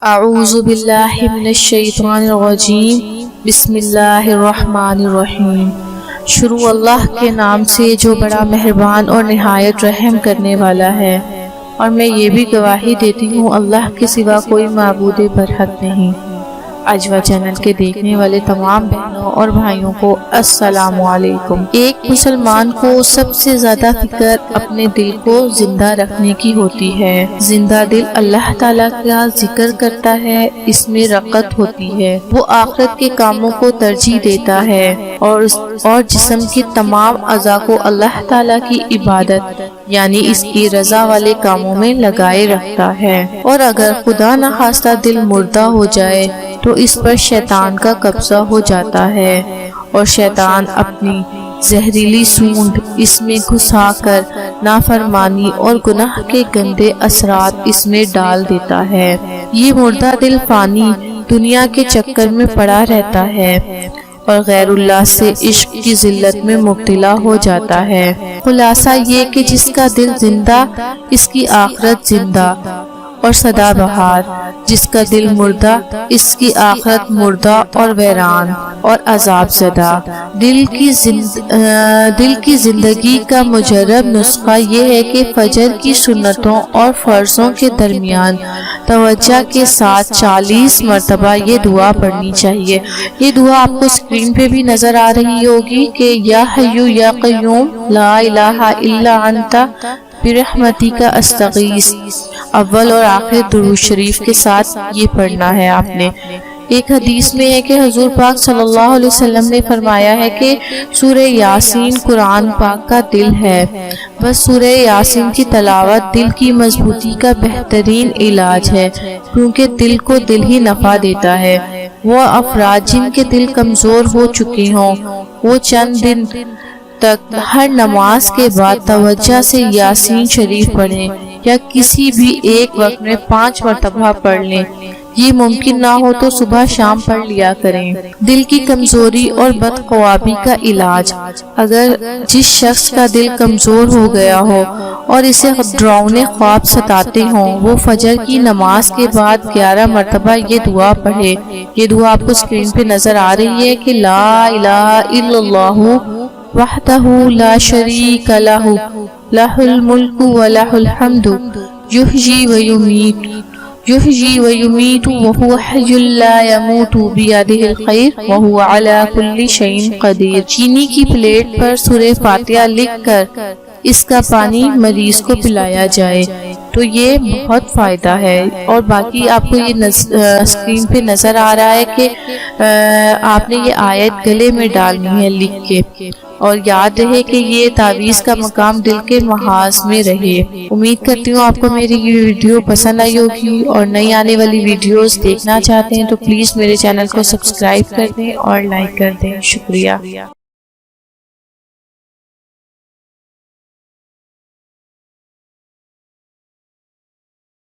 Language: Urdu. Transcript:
اعوذ باللہ من الشیطان الرجیم بسم اللہ الرحمن الرحیم۔ شروع اللہ کے نام سے جو بڑا مہربان اور نہایت رحم کرنے والا ہے، اور میں یہ بھی گواہی دیتی ہوں اللہ کے سوا کوئی معبود برحق نہیں۔ اجوا چینل کے دیکھنے والے تمام بہنوں اور بھائیوں کو السلام علیکم۔ ایک مسلمان کو سب سے زیادہ فکر اپنے دل کو زندہ رکھنے کی ہوتی ہے۔ زندہ دل اللہ تعالیٰ کا ذکر کرتا ہے، اس میں رغبت ہوتی ہے، وہ آخرت کے کاموں کو ترجیح دیتا ہے اور جسم کے تمام اعضاء کو اللہ تعالیٰ کی عبادت یعنی اس کی رضا والے کاموں میں لگائے رکھتا ہے۔ اور اگر خدا نخواستہ دل مردہ ہو جائے تو اس پر شیطان کا قبضہ ہو جاتا ہے، اور شیطان اپنی زہریلی سونڈ اس میں گھسا کر نافرمانی اور گناہ کے گندے اثرات اس میں ڈال دیتا ہے۔ یہ مردہ دل فانی دنیا کے چکر میں پڑا رہتا ہے اور غیر اللہ سے عشق کی ذلت میں مبتلا ہو جاتا ہے۔ خلاصہ یہ کہ جس کا دل زندہ، اس کی آخرت زندہ اور سدا بہار، جس کا دل مردہ، اس کی آخرت مردہ اور ویران اور عذاب زدہ۔ دل کی زندگی کا مجرب نسخہ یہ ہے کہ فجر کی سنتوں اور فرضوں کے درمیان توجہ کے ساتھ 40 مرتبہ یہ دعا پڑھنی چاہیے۔ یہ دعا آپ کو اسکرین پہ بھی نظر آ رہی ہوگی کہ یا حیو یا قیوم لا الہ الا انت برحمتک استغیث۔ اول اور آخر درود شریف کے ساتھ یہ پڑھنا ہے آپ نے۔ ایک حدیث میں ہے کہ حضور پاک صلی اللہ علیہ وسلم نے فرمایا ہے کہ سورہ یاسین قرآن پاک کا دل ہے۔ بس سورہ یاسین کی تلاوت دل کی مضبوطی کا بہترین علاج ہے، کیونکہ دل کو دل ہی نفع دیتا ہے۔ وہ افراد جن کے دل کمزور ہو چکے ہوں، وہ چند دن تک ہر نماز کے بعد توجہ سے یاسین شریف پڑھیں، یا کسی بھی ایک وقت میں 5 مرتبہ پڑھ لیں۔ یہ ممکن نہ ہو تو صبح شام پڑھ لیا کریں۔ دل کی کمزوری اور بدخوابی کا علاج: اگر جس شخص کا دل کمزور ہو گیا ہو اور اسے ڈراؤنے خواب ستاتے ہوں، وہ فجر کی نماز کے بعد 11 مرتبہ یہ دعا پڑھے۔ یہ دعا آپ کو اسکرین پہ نظر آ رہی ہے کہ لا الہ الا اللہ وحدہ لا شریک لہ لہ الملک ولہ الحمد یحیی و یمیت وہو حی لا یموت بیدہ الخیر وہو علی کل شیء قدیر۔ چینی کی پلیٹ پر سورہ فاتحہ لکھ کر اس کا پانی مریض کو پلایا جائے تو یہ بہت فائدہ ہے۔ اور باقی آپ کو یہ اسکرین پہ نظر آ رہا ہے کہ آپ نے یہ آیت گلے میں ڈالنی ہے لکھ کے، اور یاد رہے کہ یہ تعویذ کا مقام دل کے محاذ میں رہے۔ امید کرتی ہوں آپ کو میری یہ ویڈیو پسند آئی ہوگی، اور نئی آنے والی ویڈیوز دیکھنا چاہتے ہیں تو پلیز میرے چینل کو سبسکرائب کر دیں اور لائک کر دیں۔ شکریہ۔